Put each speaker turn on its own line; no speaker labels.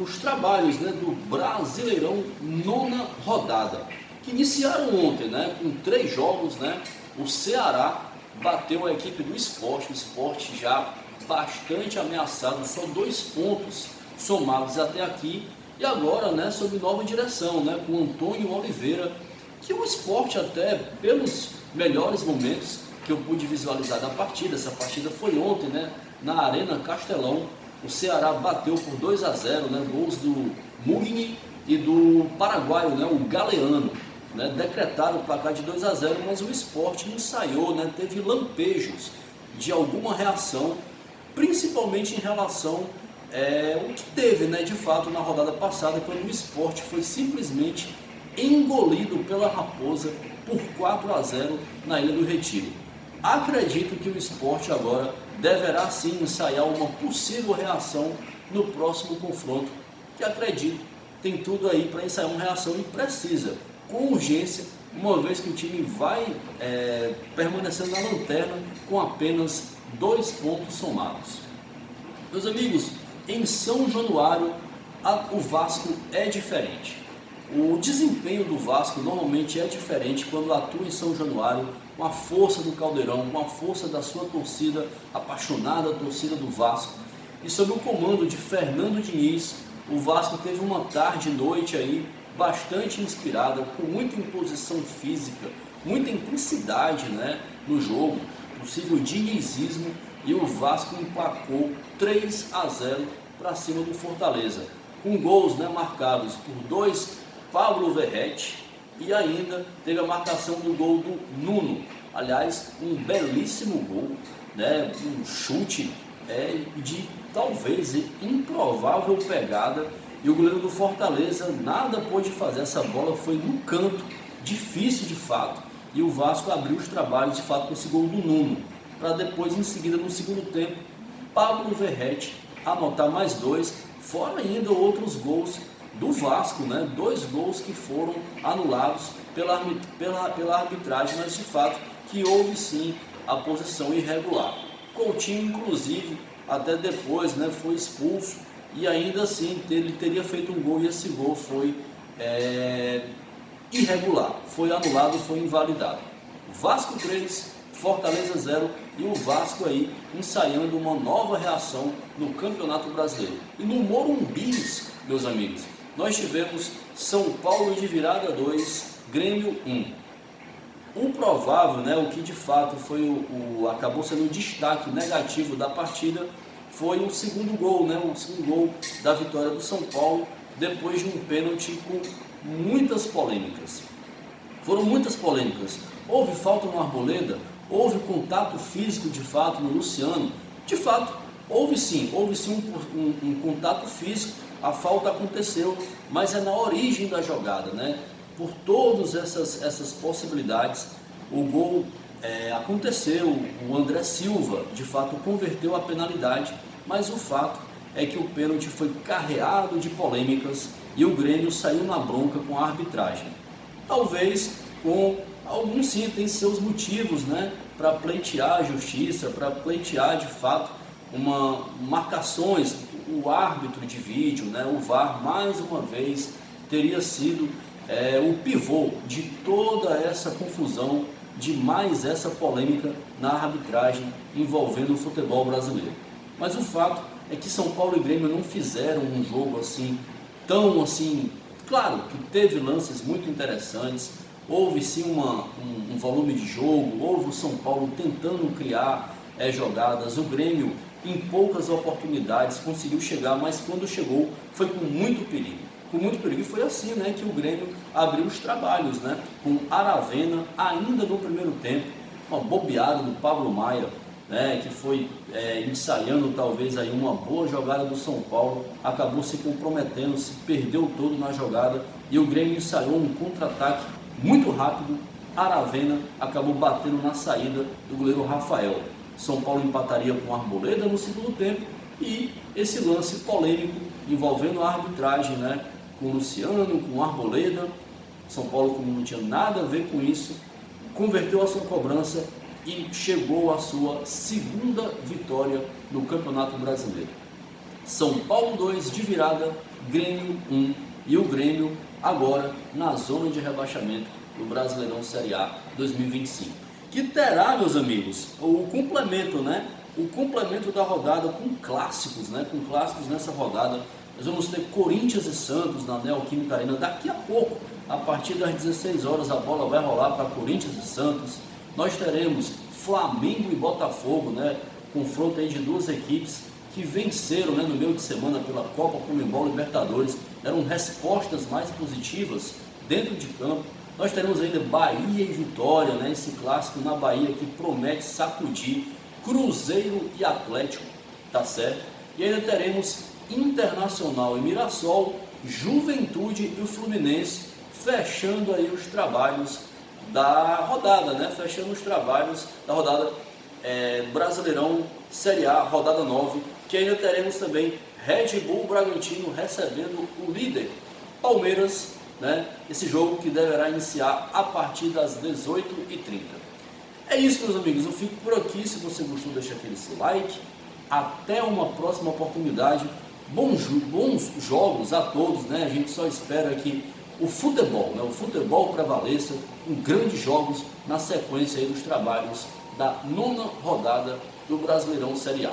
Os trabalhos, do Brasileirão nona rodada, que iniciaram ontem, com 3 jogos, o Ceará bateu a equipe do Sport, o Sport já bastante ameaçado, só 2 pontos somados até aqui, e agora, sob nova direção, com Antônio Oliveira, que o Sport até pelos melhores momentos que eu pude visualizar da partida, essa partida foi ontem, na Arena Castelão. O Ceará bateu por 2-0, gols do Mugni e do paraguaio, o Galeano. Decretaram o placar de 2-0, mas o Sport ensaiou, teve lampejos de alguma reação, principalmente em relação ao que teve, de fato, na rodada passada, quando o Sport foi simplesmente engolido pela Raposa por 4-0 na Ilha do Retiro. Acredito que o Sport agora deverá sim ensaiar uma possível reação no próximo confronto, que acredito tem tudo aí para ensaiar uma reação e precisa, com urgência, uma vez que o time vai permanecendo na lanterna com apenas 2 pontos somados. Meus amigos, em São Januário o Vasco é diferente. O desempenho do Vasco normalmente é diferente quando atua em São Januário, com a força do Caldeirão, com a força da sua torcida, apaixonada torcida do Vasco. E sob o comando de Fernando Diniz, o Vasco teve uma tarde e noite aí bastante inspirada, com muita imposição física, muita intensidade no jogo, possível dinizismo, e o Vasco empacou 3-0 para cima do Fortaleza, com gols marcados por 2 Pablo Verrete, e ainda teve a marcação do gol do Nuno. Aliás, um belíssimo gol, um chute de talvez improvável pegada, e o goleiro do Fortaleza nada pôde fazer. Essa bola foi no canto, difícil de fato, e o Vasco abriu os trabalhos de fato com esse gol do Nuno, para depois em seguida no segundo tempo Pablo Verrete anotar mais 2, fora ainda outros gols do Vasco, 2 gols que foram anulados pela arbitragem, mas de fato que houve sim a posição irregular. Coutinho, inclusive, até depois foi expulso, e ainda assim ele teria feito um gol, e esse gol foi irregular, foi anulado, foi invalidado. Vasco 3, Fortaleza 0, e o Vasco aí ensaiando uma nova reação no Campeonato Brasileiro. E no Morumbi, meus amigos, nós tivemos São Paulo de virada 2, Grêmio 1. O provável, o que de fato foi acabou sendo o destaque negativo da partida, foi o segundo gol, o segundo gol da vitória do São Paulo, depois de um pênalti com muitas polêmicas. Foram muitas polêmicas. Houve falta no Arboleda, houve contato físico de fato no Luciano. De fato, houve sim um contato físico, a falta aconteceu, mas é na origem da jogada, Por todas essas possibilidades, o gol aconteceu, o André Silva de fato converteu a penalidade, mas o fato é que o pênalti foi carreado de polêmicas e o Grêmio saiu na bronca com a arbitragem. Talvez com alguns sim tem seus motivos, para pleitear a justiça, para pleitear de fato marcações. O árbitro de vídeo, o VAR, mais uma vez teria sido o pivô de toda essa confusão, de mais essa polêmica na arbitragem envolvendo o futebol brasileiro. Mas o fato é que São Paulo e Grêmio não fizeram um jogo tão assim. Claro que teve lances muito interessantes, houve sim um volume de jogo, houve o São Paulo tentando criar jogadas, o Grêmio em poucas oportunidades conseguiu chegar, mas quando chegou foi com muito perigo. Com muito perigo, e foi assim que o Grêmio abriu os trabalhos, com Aravena ainda no primeiro tempo, uma bobeada do Pablo Maia, que foi ensaiando talvez aí uma boa jogada do São Paulo, acabou se comprometendo, se perdeu todo na jogada, e o Grêmio ensaiou um contra-ataque muito rápido. Aravena acabou batendo na saída do goleiro Rafael. São Paulo empataria com Arboleda no segundo tempo, e esse lance polêmico envolvendo a arbitragem, com o Luciano, com o Arboleda. São Paulo, como não tinha nada a ver com isso, converteu a sua cobrança e chegou à sua segunda vitória no Campeonato Brasileiro. São Paulo 2 de virada, Grêmio 1 e o Grêmio agora na zona de rebaixamento do Brasileirão Série A 2025. Que terá, meus amigos, o complemento, né? O complemento da rodada com clássicos, né? Com clássicos nessa rodada. Nós vamos ter Corinthians e Santos na Neoquímica Arena daqui a pouco, a partir das 16 horas a bola vai rolar para Corinthians e Santos. Nós teremos Flamengo e Botafogo, né? Confronto aí de duas equipes que venceram, né, no meio de semana pela Copa Conmebol Libertadores, deram respostas mais positivas dentro de campo. Nós teremos ainda Bahia e Vitória, né, esse clássico na Bahia que promete sacudir Cruzeiro e Atlético, tá certo? E ainda teremos Internacional e Mirassol, Juventude e o Fluminense, fechando aí os trabalhos da rodada, né? Fechando os trabalhos da rodada Brasileirão Série A, rodada 9, que ainda teremos também Red Bull Bragantino recebendo o líder Palmeiras, né? Esse jogo que deverá iniciar a partir das 18h30. É isso, meus amigos, eu fico por aqui. Se você gostou, deixa aquele seu like. Até uma próxima oportunidade. Bons jogos a todos, né? A gente só espera que o futebol, né? O futebol prevaleça com grandes jogos na sequência aí dos trabalhos da 9ª rodada do Brasileirão Série A.